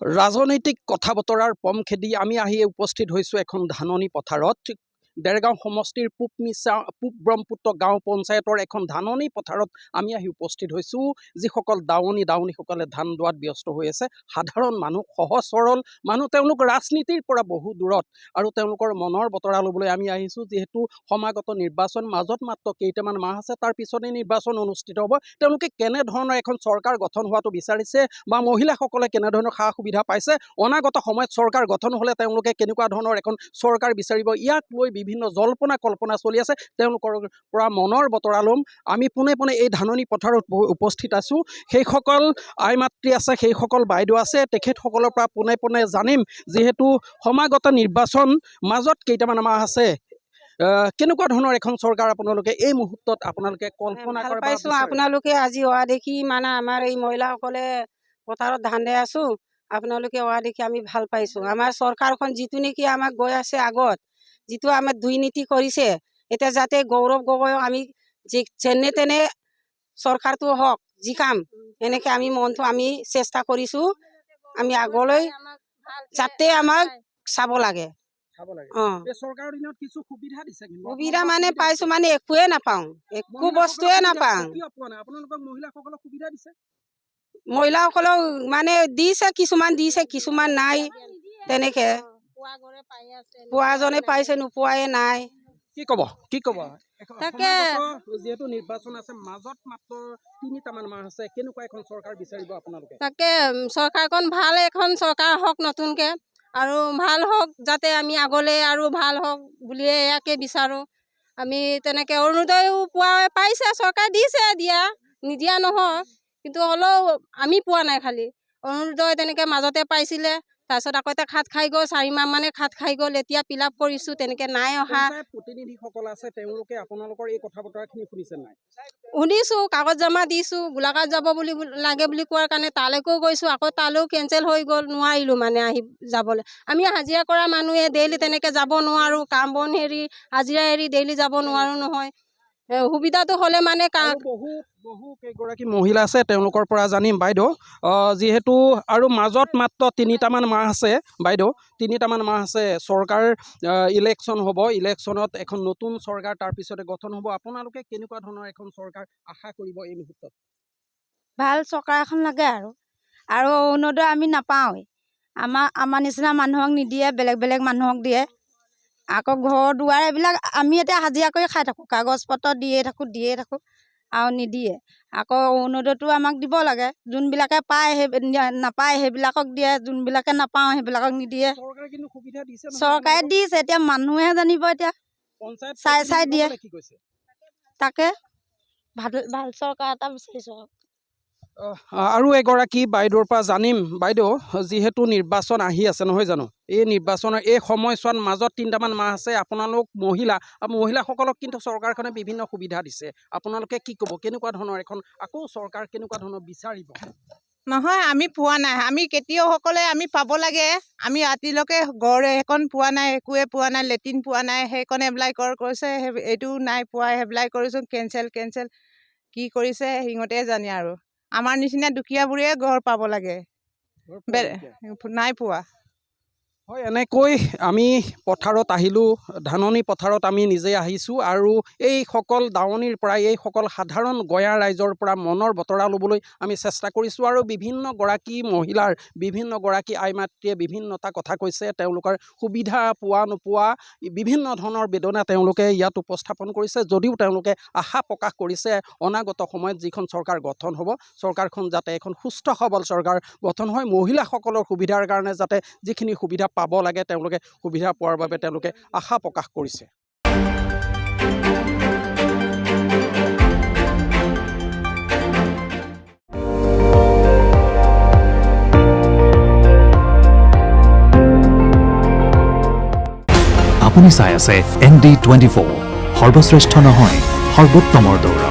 ৰাজনৈতিক কথা বতৰাৰ পম খেদি আমি আহি উপস্থিত হৈছোঁ এখন ধাননি পথাৰত। দেৰগাঁও সমষ্টিৰ পূব ব্ৰহ্মপুত্ৰ গাঁও পঞ্চায়তৰ এখন ধাননি পথাৰত আমি আহি উপস্থিত হৈছোঁ। যিসকল দাৱনীসকলে ধান দোৱাত ব্যস্ত হৈ আছে, সাধাৰণ মানুহ, সহজ সৰল মানুহ, তেওঁলোক ৰাজনীতিৰ পৰা বহু দূৰত আৰু তেওঁলোকৰ মনৰ বতৰা ল'বলৈ আমি আহিছোঁ। যিহেতু সমাগত নিৰ্বাচন মাজত মাত্ৰ কেইটামান মাহ আছে, তাৰ পিছতে নিৰ্বাচন অনুষ্ঠিত হ'ব। তেওঁলোকে কেনেধৰণৰ এখন চৰকাৰ গঠন হোৱাটো বিচাৰিছে বা মহিলাসকলে কেনেধৰণৰ সা সুবিধা পাইছে, অনাগত সময়ত চৰকাৰ গঠন হ'লে তেওঁলোকে কেনেকুৱা ধৰণৰ এখন চৰকাৰ বিচাৰিব, ইয়াক লৈ বিভিন্ন জল্পনা কল্পনা চলি আছে। তেওঁলোকৰ পৰা মনৰ বতৰা ল'ম। আমি পোনে পোনে এই ধাননি পথাৰত উপস্থিত আছোঁ। সেইসকল আই মাতৃ আছে, সেইসকল বাইদেউ আছে, তেখেতসকলৰ পৰা পোনে পোনে জানিম। যিহেতু সমাগত নিৰ্বাচন মাজত কেইটামান মাহ আছে, কেনেকুৱা ধৰণৰ এখন চৰকাৰ আপোনালোকে এই মুহূৰ্তত আপোনালোকে কল্পনা কৰিব পাইছোঁ? আপোনালোকে আজি অহা দেখি মানে আমাৰ এই মহিলাসকলে পথাৰত ধান দি আছোঁ, আপোনালোকে অহা দেখি আমি ভাল পাইছোঁ। আমাৰ চৰকাৰখন যিটো নেকি আমাক গৈ আছে আগত, যিটো আমাৰ দুৰ্নীতি কৰিছে, এতিয়া যাতে গৌৰৱ গগৈ আমি যেনে তেনে চৰকাৰটো হওক, যি কাম এনেকৈ আমি মনটো আমি চেষ্টা কৰিছোঁ। আমি আগলৈ যাতে আমাক চাব লাগে। সুবিধা মানে পাইছোঁ মানে একোৱে নাপাওঁ, একো বস্তুৱে নাপাওঁ। মহিলাসকলক মানে দিছে, কিছুমান দিছে, কিছুমান নাই। তেনেকে পোৱাজনে পাইছে, নোপোৱাই নাই। কি ক'ব তাকে যিহেতু নিৰ্বাচন আছে, মাজত মাত্ৰ 3টামান মাহ আছে, কেনেকুৱা এখন চৰকাৰ বিচাৰিব আপোনালোকে? তাকে চৰকাৰখন ভাল এখন চৰকাৰ হওক, নতুনকে আৰু ভাল হওক, যাতে আমি আগলৈ আৰু ভাল হওক বুলিয়ে ইয়াকে বিচাৰোঁ। আমি তেনেকে অৰুণোদয়ো পাইছে, চৰকাৰ দিছে, নিদিয়া নহয়, কিন্তু হ'লেও আমি পোৱা নাই। খালি অৰুণোদয় তেনেকে মাজতে পাইছিলে, তাৰপিছত আকৌ এটা খাট খাই গ'ল, 4 মাহ মানে খাট খাই গ'ল। এতিয়া ফিল আপ কৰিছোঁ, তেনেকে নাই অহা। প্ৰতিনিধিসকল আছে, তেওঁলোকে আপোনালোকৰ এই কথা বতৰাখিনি শুনিছে নাই? শুনিছোঁ, কাগজ জমা দিছোঁ। গোলাঘাট যাব বুলি লাগে বুলি কোৱাৰ কাৰণে তালৈকেও গৈছোঁ, আকৌ তালৈও কেঞ্চেল হৈ গ'ল, নোৱাৰিলোঁ মানে আহি যাবলৈ। আমি হাজিৰা কৰা মানুহে ডেইলি তেনেকৈ যাব নোৱাৰোঁ, কাম বন এৰি হাজিৰা এৰি ডেইলি যাব নোৱাৰোঁ নহয়। সুবিধাটো হ'লে মানে বহু কেইগৰাকী মহিলা আছে, তেওঁলোকৰ পৰা জানিম। বাইদেউ, যিহেতু আৰু মাজত মাত্ৰ 3টামান মাহ আছে, বাইদেউ 3টামান মাহ আছে, চৰকাৰ ইলেকশ্যন হ'ব, ইলেকশ্যনত এখন নতুন চৰকাৰ তাৰপিছতে গঠন হ'ব। আপোনালোকে কেনেকুৱা ধৰণৰ এখন চৰকাৰ আশা কৰিব এই মুহূৰ্তত? ভাল চৰকাৰ এখন লাগে আৰু অৰুণোদয় আমি নাপাওঁৱেই। আমাৰ নিচিনা মানুহক নিদিয়ে, বেলেগ বেলেগ মানুহক দিয়ে। আকৌ ঘৰ দুৱাৰ এইবিলাক আমি এতিয়া হাজিৰা কৰি খাই থাকোঁ, কাগজ পত্ৰ দিয়ে থাকোঁ আৰু নিদিয়ে। আকৌ অৰুণোদয়টো আমাক দিব লাগে, যোনবিলাকে পায় নাপায় সেইবিলাকক দিয়ে, যোনবিলাকে নাপাওঁ সেইবিলাকক নিদিয়ে। চৰকাৰে দিছে, এতিয়া মানুহে জানিব, এতিয়া চাই দিয়ে। তাকে ভাল চৰকাৰ এটা বিচাৰিছোঁ। আৰু এগৰাকী বাইদেউৰ পৰা জানিম। বাইদেউ, যিহেতু নিৰ্বাচন আহি আছে নহয় জানো, এই নিৰ্বাচনৰ এই সময়ছোৱাত মাজত 3টামান মাহ আছে, আপোনালোক মহিলাসকলক কিন্তু চৰকাৰখনে বিভিন্ন সুবিধা দিছে। আপোনালোকে কি ক'ব, কেনেকুৱা ধৰণৰ এখন আকৌ চৰকাৰ কেনেকুৱা ধৰণৰ বিচাৰিব? নহয়, আমি পোৱা নাই। আমি খেতিয়কসকলে আমি পাব লাগে। আমি ৰাতিলৈকে গড় এখন পোৱা নাই, একোৱে পোৱা নাই, লেট্ৰিন পোৱা নাই। সেইখন এপ্লাই কৰিছে, এইটো নাই পোৱা, এপ্লাই কৰিছোঁ, কেঞ্চেল কি কৰিছে সিহঁতে জানে। আৰু আমাৰ নিচিনা দুখীয়াবোৰে ঘৰ পাব লাগে, নাই পোৱা। হয়, এনেকৈ আমি পথাৰত আহিলোঁ, ধাননি পথাৰত আমি নিজে আহিছোঁ আৰু এইসকল দাৱনীৰ পৰা, এইসকল সাধাৰণ গঞা ৰাইজৰ পৰা মনৰ বতৰা ল'বলৈ আমি চেষ্টা কৰিছোঁ। আৰু বিভিন্নগৰাকী মহিলাৰ, বিভিন্নগৰাকী আই মাতৃয়ে বিভিন্নটা কথা কৈছে। তেওঁলোকৰ সুবিধা পোৱা নোপোৱা বিভিন্ন ধৰণৰ বেদনা তেওঁলোকে ইয়াত উপস্থাপন কৰিছে। যদিও তেওঁলোকে আশা প্ৰকাশ কৰিছে অনাগত সময়ত যিখন চৰকাৰ গঠন হ'ব, চৰকাৰখন যাতে এখন সুস্থ সবল চৰকাৰ গঠন হয়, মহিলাসকলৰ সুবিধাৰ কাৰণে যাতে যিখিনি সুবিধা পাব লাগে তেওঁলোকে সুবিধা পোৱাৰ বাবে তেওঁলোকে আশা প্ৰকাশ কৰিছে। আপুনি চাই আছে ND24 সৰ্বশ্ৰেষ্ঠ নহয় সৰ্বোত্তমৰ দৌৰ